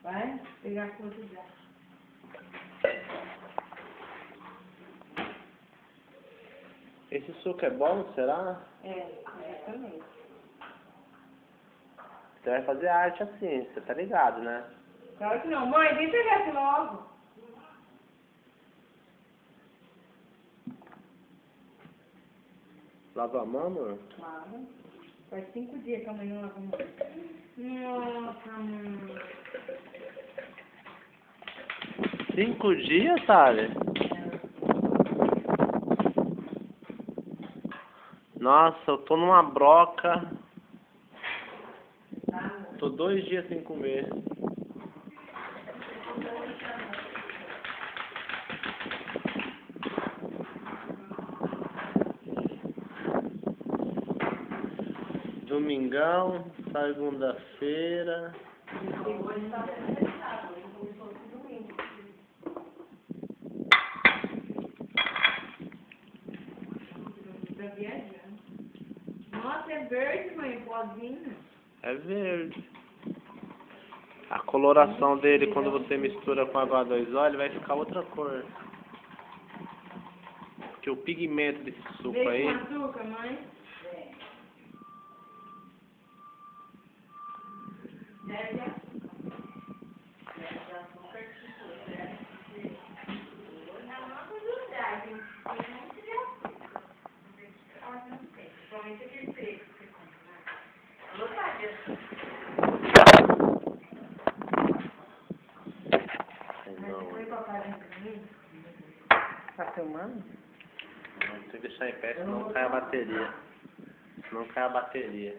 Vai pegar a conta já. Esse suco é bom, será? É, exatamente. Você vai fazer arte assim, você tá ligado, né? Claro que não. Mãe, vem pegar esse logo. Lava a mão, amor? Claro. Faz 5 dias que a mãe não lava a mão. Nossa, mãe. 5 dias, sabe? Nossa, eu tô numa broca. Tô 2 dias sem comer. Domingão, segunda-feira. Tá viajando. Nossa, é verde, mãe, pozinho. É verde. A coloração dele, quando você mistura com H2O, ele vai ficar outra cor. Porque o pigmento desse suco Veio aí... com açúcar, mãe? Deve açúcar. Tá filmando? Não, tem que deixar em pé, senão cai a bateria. Senão cai a bateria.